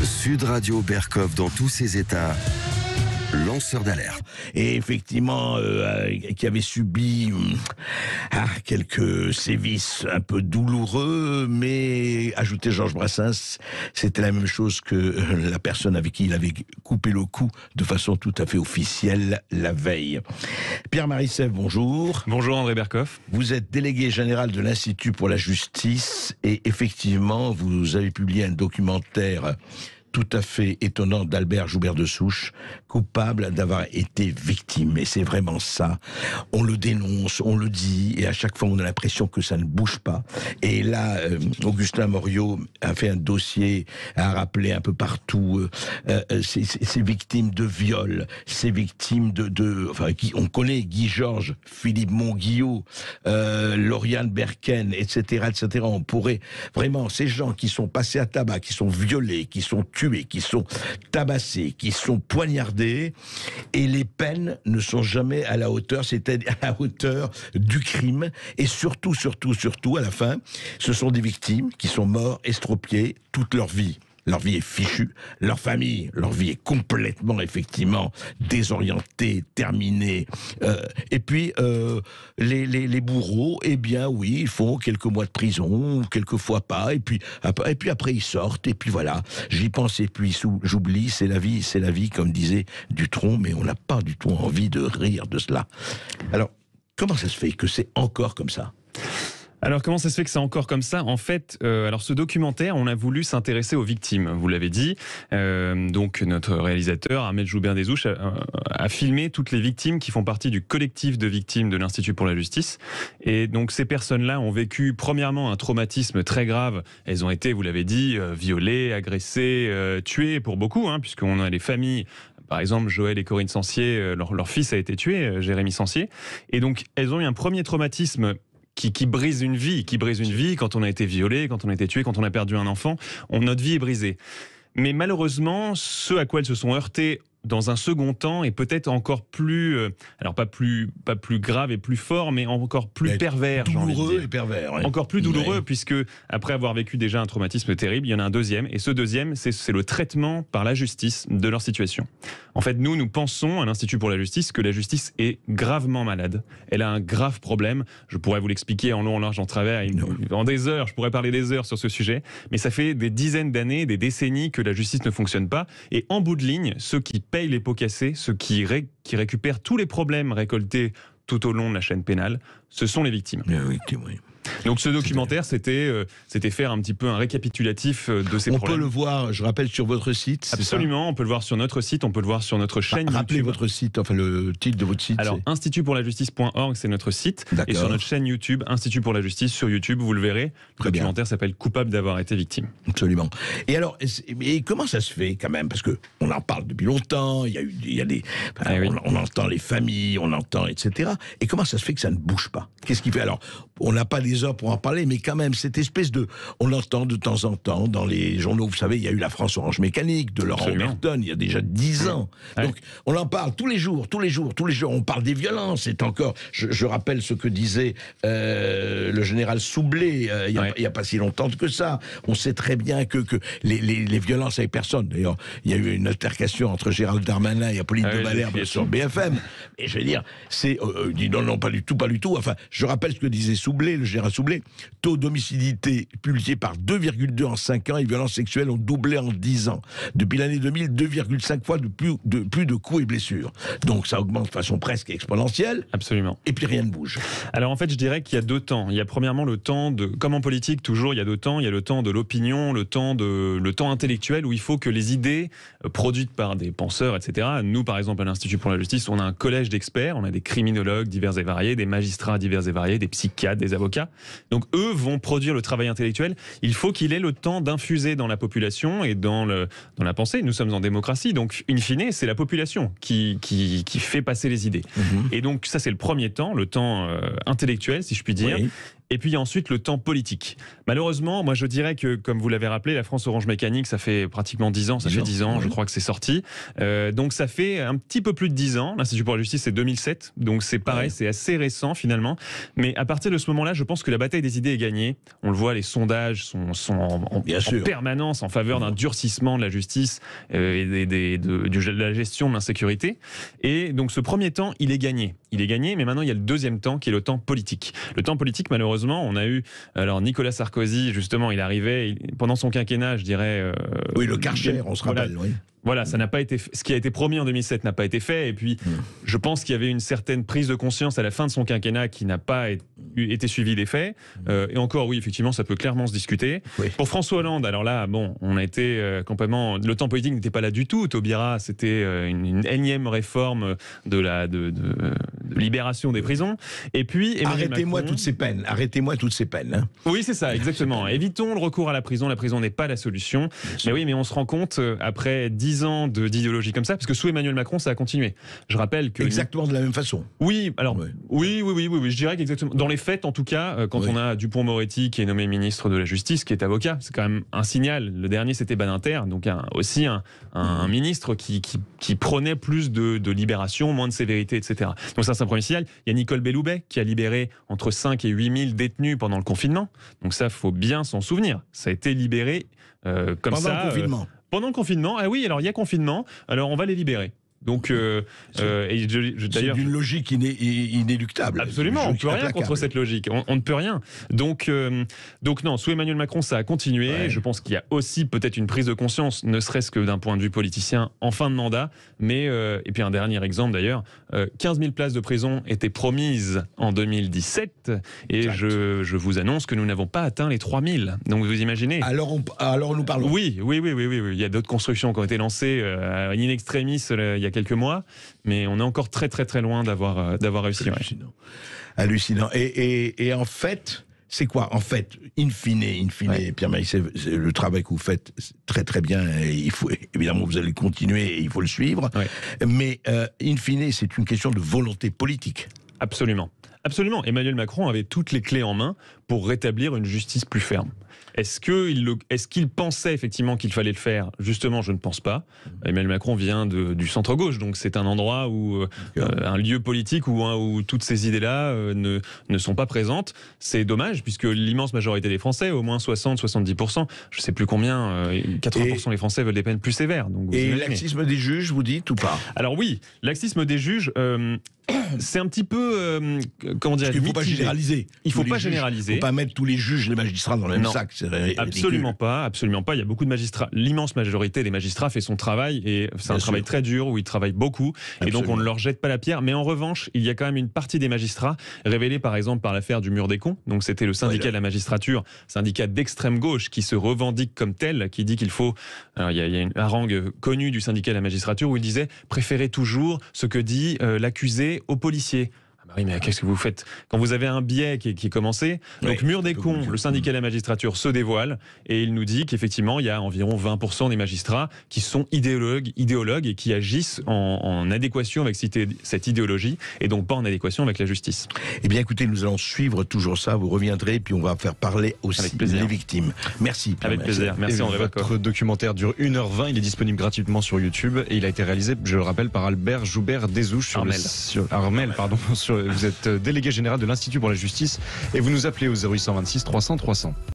Sud Radio Berkov dans tous ses états. Lanceur d'alerte. Et effectivement, qui avait subi quelques sévices un peu douloureux, mais ajouté Georges Brassens, c'était la même chose que la personne avec qui il avait coupé le cou de façon tout à fait officielle la veille. Pierre-Marie Sèvres, bonjour. Bonjour André Berkov. Vous êtes délégué général de l'Institut pour la justice et effectivement, vous avez publié un documentaire tout à fait étonnant d'Albert Joubert de Souche, coupable d'avoir été victime. Et c'est vraiment ça. On le dénonce, on le dit, et à chaque fois on a l'impression que ça ne bouge pas. Et là, Augustin Moriot a fait un dossier, a rappelé un peu partout ces victimes de viol, ces victimes enfin, on connaît Guy Georges, Philippe Monguillot, Lauriane Berken, etc., etc. On pourrait vraiment, ces gens qui sont passés à tabac, qui sont violés, qui sont tués, qui sont tabassés, qui sont poignardés, et les peines ne sont jamais à la hauteur, c'est-à-dire à la hauteur du crime, et surtout, à la fin, ce sont des victimes qui sont morts, estropiés, toute leur vie. Leur vie est fichue, leur famille, leur vie est complètement, effectivement, désorientée, terminée. Et puis, les bourreaux, eh bien, oui, ils font quelques mois de prison, quelquefois pas, et puis après ils sortent, et puis voilà. J'y pense, et puis j'oublie, c'est la vie, comme disait Dutronc, mais on n'a pas du tout envie de rire de cela. Alors, comment ça se fait que c'est encore comme ça ? Alors comment ça se fait que c'est encore comme ça ? En fait, alors ce documentaire, on a voulu s'intéresser aux victimes, vous l'avez dit. Donc notre réalisateur, Ahmed Joubert des Souches, a filmé toutes les victimes qui font partie du collectif de victimes de l'Institut pour la justice. Et donc ces personnes-là ont vécu premièrement un traumatisme très grave. Elles ont été, vous l'avez dit, violées, agressées, tuées pour beaucoup, puisqu'on a les familles. Par exemple, Joël et Corinne Sancier, leur fils a été tué, Jérémy Sancier. Et donc elles ont eu un premier traumatisme qui brise une vie, quand on a été violé, quand on a été tué, quand on a perdu un enfant, notre vie est brisée. Mais malheureusement, ce à quoi elles se sont heurtées dans un second temps est peut-être encore plus, alors pas plus grave et plus fort, mais encore plus pervers, j'ai envie de dire. Douloureux et pervers. Oui. Encore plus douloureux, Oui. puisque après avoir vécu déjà un traumatisme terrible, il y en a un deuxième, et ce deuxième, c'est le traitement par la justice de leur situation. En fait, nous pensons à l'Institut pour la justice que la justice est gravement malade. Elle a un grave problème. Je pourrais vous l'expliquer en long, en large, en travers, en des heures. Je pourrais parler des heures sur ce sujet, mais ça fait des dizaines d'années, des décennies que la justice ne fonctionne pas. Et en bout de ligne, ceux qui payent les pots cassés, ceux qui récupèrent tous les problèmes récoltés tout au long de la chaîne pénale, ce sont les victimes. Oui. Donc ce documentaire, c'était faire un petit peu un récapitulatif de ces problèmes. On peut le voir, je rappelle, sur votre site. Absolument, on peut le voir sur notre site, on peut le voir sur notre chaîne YouTube. Rappelez votre site, enfin le titre de votre site. Alors, institutpourlajustice.org, c'est notre site. Et sur notre chaîne YouTube, Institut pour la justice, sur YouTube, vous le verrez. Le documentaire s'appelle Coupable d'avoir été victime. Absolument. Et alors, comment ça se fait quand même ? Parce que on en parle depuis longtemps, on entend les familles, on entend, etc. Et comment ça se fait que ça ne bouge pas ? Qu'est-ce qui fait ? Alors, on n'a pas les heures pour en parler, mais quand même, cette espèce on entend de temps en temps dans les journaux, vous savez, il y a eu la France Orange Mécanique de Laurent Merton, il y a déjà 10 ans. Ouais. Donc, on en parle tous les jours, on parle des violences, c'est encore, je rappelle ce que disait le général Soublé, il y a pas si longtemps que ça. On sait très bien que les violences avec personne, d'ailleurs, il y a eu une altercation entre Gérald Darmanin et Apolline de Malherbe sur BFM, et je veux dire, il dit non, pas du tout, enfin, je rappelle ce que disait Soublé, le général Soublé, taux d'homicidité multiplié par 2,2 en 5 ans et violences sexuelles ont doublé en 10 ans. Depuis l'année 2000, 2,5 fois de plus de coups et blessures. Donc ça augmente de façon presque exponentielle. Absolument. Et puis rien ne bouge. Alors en fait, je dirais qu'il y a deux temps. Il y a premièrement le temps comme en politique, toujours, il y a deux temps. Il y a le temps de l'opinion, le temps intellectuel, où il faut que les idées produites par des penseurs, etc. Nous, par exemple, à l'Institut pour la justice, on a un collège d'experts, on a des criminologues divers et variés, des magistrats divers et variés, des psychiatres, des avocats. Donc eux vont produire le travail intellectuel. Il faut qu'il ait le temps d'infuser dans la population et dans la pensée. Nous sommes en démocratie, donc in fine, c'est la population qui fait passer les idées. Et donc ça, c'est le premier temps, le temps intellectuel, si je puis dire. Oui. Et puis il y a ensuite le temps politique. Malheureusement, moi je dirais que, comme vous l'avez rappelé, la France Orange Mécanique, ça fait pratiquement 10 ans, ça fait 10 ans, je crois que c'est sorti. Donc ça fait un petit peu plus de 10 ans. L'Institut pour la justice, c'est 2007, donc c'est pareil, c'est assez récent finalement. Mais à partir de ce moment-là, je pense que la bataille des idées est gagnée. On le voit, les sondages sont en permanence en faveur d'un durcissement de la justice et de la gestion de l'insécurité. Et donc ce premier temps, il est gagné. Il est gagné, mais maintenant il y a le deuxième temps qui est le temps politique. Le temps politique, malheureusement, on a eu... Alors Nicolas Sarkozy, justement, il arrivait pendant son quinquennat, je dirais... oui, le Karcher, on se rappelle, oui. Voilà, ça n'a pas été ce qui a été promis en 2007 n'a pas été fait. Et puis, je pense qu'il y avait une certaine prise de conscience à la fin de son quinquennat qui n'a pas été suivie des faits. Et encore, oui, effectivement, ça peut clairement se discuter. Oui. Pour François Hollande, alors là, bon, on a été complètement... Le temps politique n'était pas là du tout. Taubira, c'était une énième réforme de libération des prisons. Et puis, arrêtez-moi toutes ces peines. Arrêtez-moi toutes ces peines. Hein. Oui, c'est ça, exactement. Évitons le recours à la prison. La prison n'est pas la solution. Mais oui, mais on se rend compte, après 10 ans d'idéologie comme ça, parce que sous Emmanuel Macron, ça a continué. Je rappelle que... Exactement de la même façon. Oui, alors, oui, je dirais qu'exactement. Dans les faits, en tout cas, quand on a Dupond-Moretti qui est nommé ministre de la Justice, qui est avocat, c'est quand même un signal. Le dernier, c'était Badinter, donc aussi un ministre qui prônait plus de libération, moins de sévérité, etc. Donc ça, c'est un premier signal. Il y a Nicole Belloubet qui a libéré entre 5 et 8 000 détenus pendant le confinement. Donc ça, il faut bien s'en souvenir. Ça a été libéré comme pendant ça. Pendant le confinement. Pendant le confinement, ah oui, alors il y a confinement, alors on va les libérer. Donc, d'ailleurs, c'est une logique inéluctable. Absolument, on ne peut rien contre cette logique. On ne peut rien. Donc non, sous Emmanuel Macron, ça a continué. Ouais. Je pense qu'il y a aussi peut-être une prise de conscience, ne serait-ce que d'un point de vue politicien, en fin de mandat. Mais, et puis un dernier exemple d'ailleurs, 15 000 places de prison étaient promises en 2017. Et je vous annonce que nous n'avons pas atteint les 3 000. Donc vous imaginez. Alors nous parlons. Oui. Il y a d'autres constructions qui ont été lancées in extremis il y a quelques mois, mais on est encore très très très loin d'avoir réussi. Hallucinant. Et en fait, c'est quoi? En fait, in fine, Pierre-Marie, le travail que vous faites très très bien. Et il faut évidemment, vous allez continuer et il faut le suivre. Ouais. Mais in fine, c'est une question de volonté politique. Absolument. Emmanuel Macron avait toutes les clés en main pour rétablir une justice plus ferme. Est-ce qu'il pensait effectivement qu'il fallait le faire? Justement, je ne pense pas. Emmanuel Macron vient du centre-gauche, donc c'est un endroit où un lieu politique où toutes ces idées-là ne sont pas présentes. C'est dommage, puisque l'immense majorité des Français, au moins 60-70%, je ne sais plus combien, 80% des Français veulent des peines plus sévères. Donc et laxisme des juges, vous dites ou pas? Alors oui, laxisme des juges... c'est un petit peu, comment dire, il ne faut pas généraliser. Il ne faut pas généraliser. Il ne faut pas mettre tous les juges, les magistrats dans le même sac. Absolument pas. Il y a beaucoup de magistrats. L'immense majorité des magistrats fait son travail et c'est un travail très dur où ils travaillent beaucoup. Absolument. Et donc on ne leur jette pas la pierre. Mais en revanche, il y a quand même une partie des magistrats révélée par exemple par l'affaire du mur des cons. Donc c'était le syndicat de la magistrature, syndicat d'extrême gauche qui se revendique comme tel, qui dit qu'il faut. Alors, il y a une harangue connue du syndicat de la magistrature où il disait préférez toujours ce que dit l'accusé aux policiers. Oui, mais qu'est-ce que vous faites quand vous avez un biais qui est commencé? Donc, mur des cons, le syndicat de la magistrature se dévoile et il nous dit qu'effectivement, il y a environ 20% des magistrats qui sont idéologues et qui agissent en adéquation avec cette idéologie et donc pas en adéquation avec la justice. Eh bien, écoutez, nous allons suivre toujours ça. Vous reviendrez, puis on va faire parler aussi les victimes. Merci. Avec plaisir. Merci, André. Votre documentaire dure 1h20. Il est disponible gratuitement sur YouTube et il a été réalisé, je le rappelle, par Albert Joubert-Desouches. Armel, pardon. Vous êtes délégué général de l'Institut pour la justice et vous nous appelez au 0826 300 300.